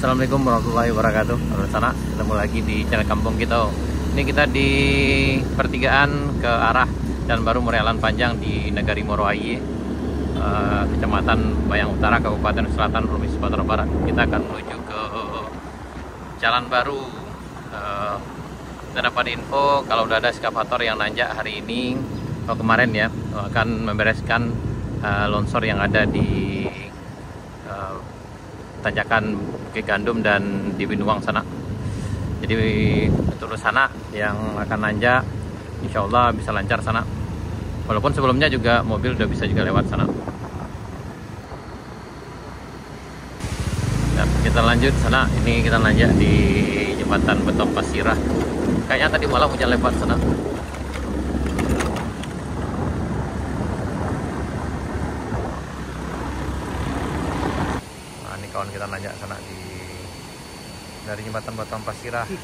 Assalamualaikum warahmatullahi wabarakatuh. Halo sana, ketemu lagi di channel kampung kita. Ini kita di pertigaan ke arah Jalan Baru Morealan Panjang di Negari Moroaie, Kecamatan Bayang Utara, Kabupaten Selatan, Provinsi Sumatera Barat. Kita akan menuju ke Jalan Baru. Kita dapat info kalau udah ada eskavator yang nanjak hari ini, kemarin ya, akan membereskan longsor yang ada di tanjakan Bukit Gandum dan di Binuang sana. Jadi untuk sana yang akan nanjak, insya Allah bisa lancar sana. Walaupun sebelumnya juga mobil udah bisa juga lewat sana. Dan kita lanjut sana. Ini kita nanjak di jembatan Beton Pasirah. Kayaknya tadi malam hujan lebat sana. Kawan kita nanjak sana dari jembatan Beton Pasirah. Ya,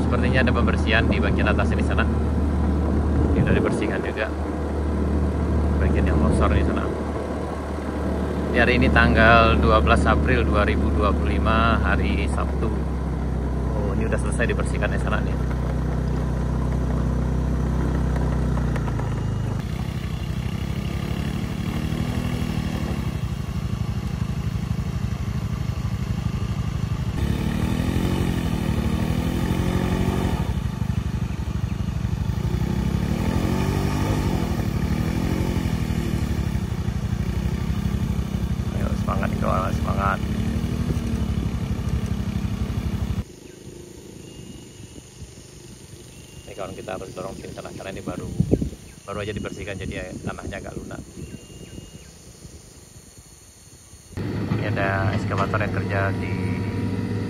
sepertinya ada pembersihan di bagian atas ini sana. Ini sudah dibersihkan juga bagian yang longsor di sana. Hari ini tanggal 12 April 2025, hari Sabtu. Oh, ini udah selesai dibersihkan ya sana nih. Semangat. Ini kawan kita harus dorong sini sana karena ini baru aja dibersihkan, jadi tanahnya agak lunak. Ini ada eskavator yang kerja di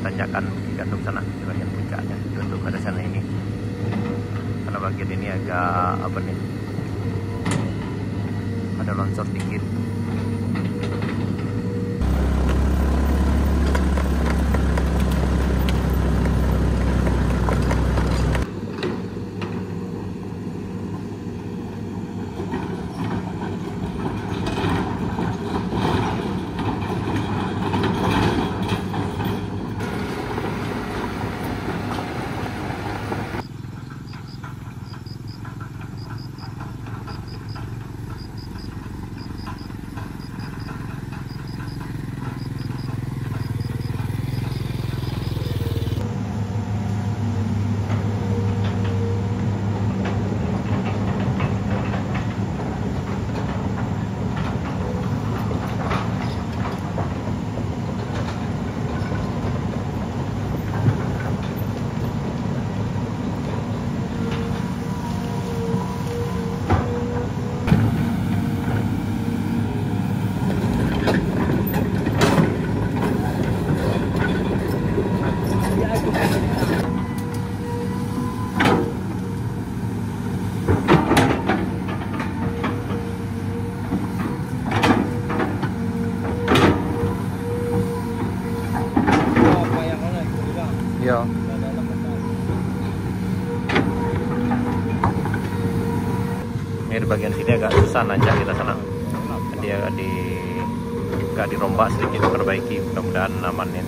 tanjakan Bukit Gandum sana, di bagian puncaknya untuk ada sana ini. Karena bagian ini agak apa nih? Ada longsor dikit. Iya. Ini di bagian sini agak susah nanjak kita sana. Dia agak dirombak sedikit, diperbaiki, mudah-mudahan aman ya.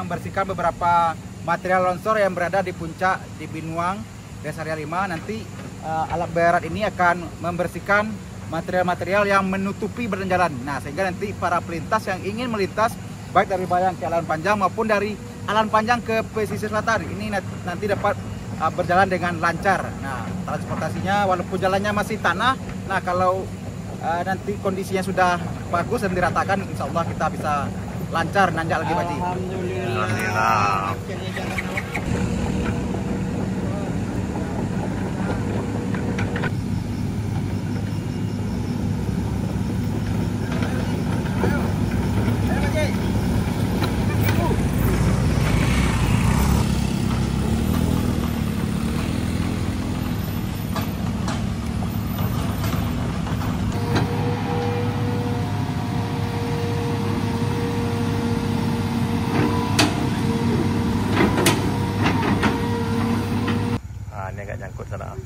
Membersihkan beberapa material longsor yang berada di puncak di Binuang, Res Area 5. Nanti alat berat ini akan membersihkan material-material yang menutupi badan jalan. Nah, sehingga nanti para pelintas yang ingin melintas baik dari Bayang ke Alan Panjang maupun dari Alan Panjang ke pesisir selatan ini nanti dapat berjalan dengan lancar. Nah, transportasinya walaupun jalannya masih tanah, nah kalau nanti kondisinya sudah bagus dan diratakan, insya Allah kita bisa lancar nanjak lagi, Pak Haji. Alhamdulillah. Ini agak nyangkut sana.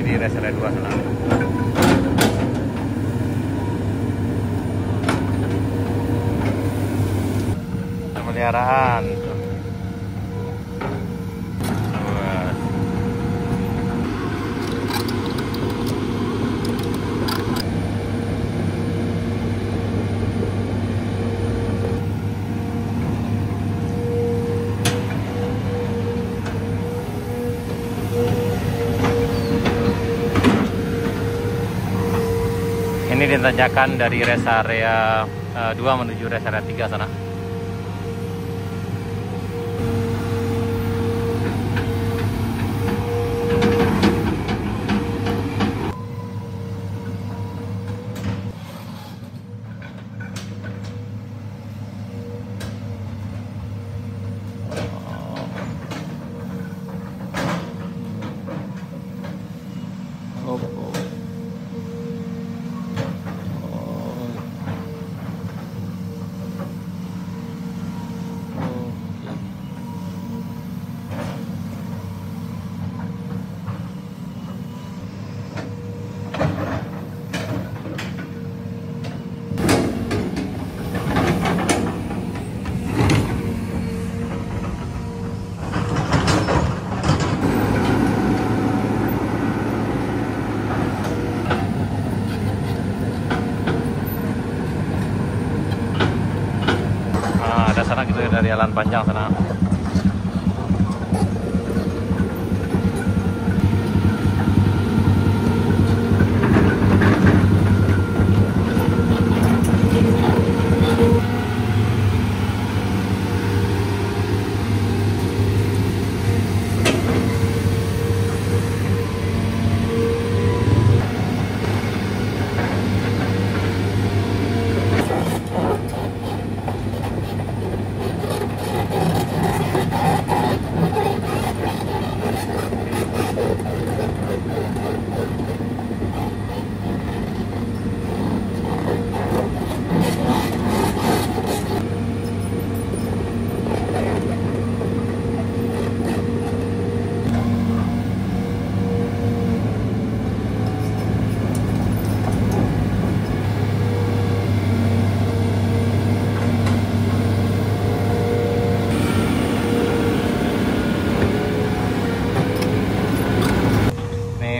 Di rest area 2 sana. Pemeliharaan. Ini ditanjakan dari rest area 2 menuju rest area 3 sana. Sana gitu dari Alan Panjang sana.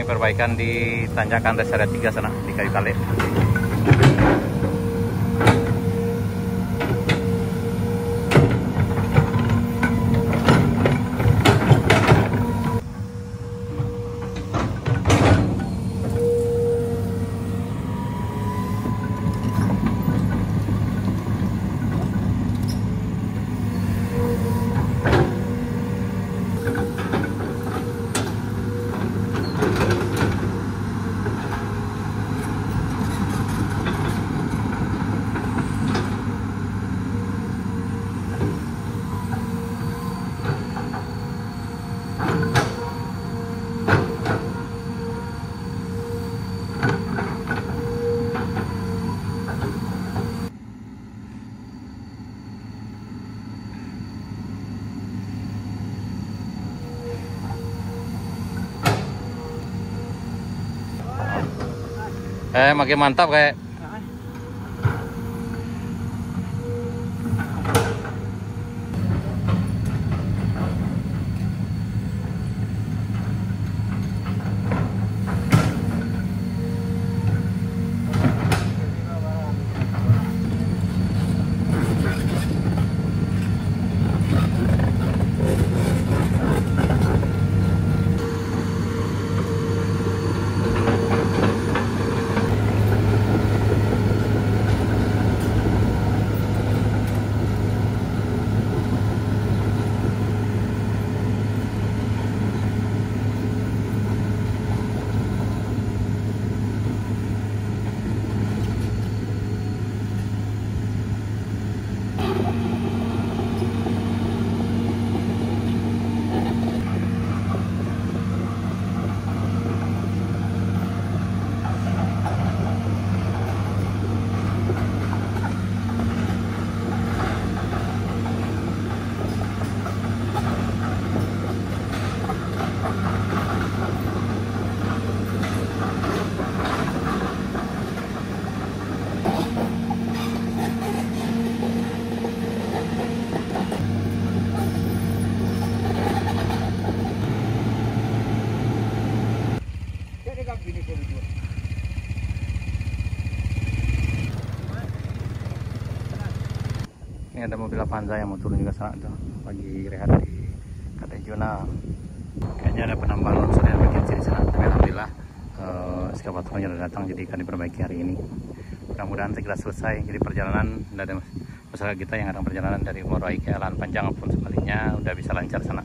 Perbaikan di tanjakan rest area 3 sana di Kayu Kale. Makin mantap kayak. Ini ada mobil Avanza yang mau turun juga sana tuh, lagi rehat di Kartejuna. Kayaknya ada penambahan longsor yang bagian sini sana, tapi alhamdulillah eskavatornya sudah datang, jadi akan diperbaiki hari ini. Mudah-mudahan segera selesai. Jadi perjalanan dari masyarakat kita yang ada perjalanan dari Morai ke Alan Panjang maupun sebaliknya udah bisa lancar sana.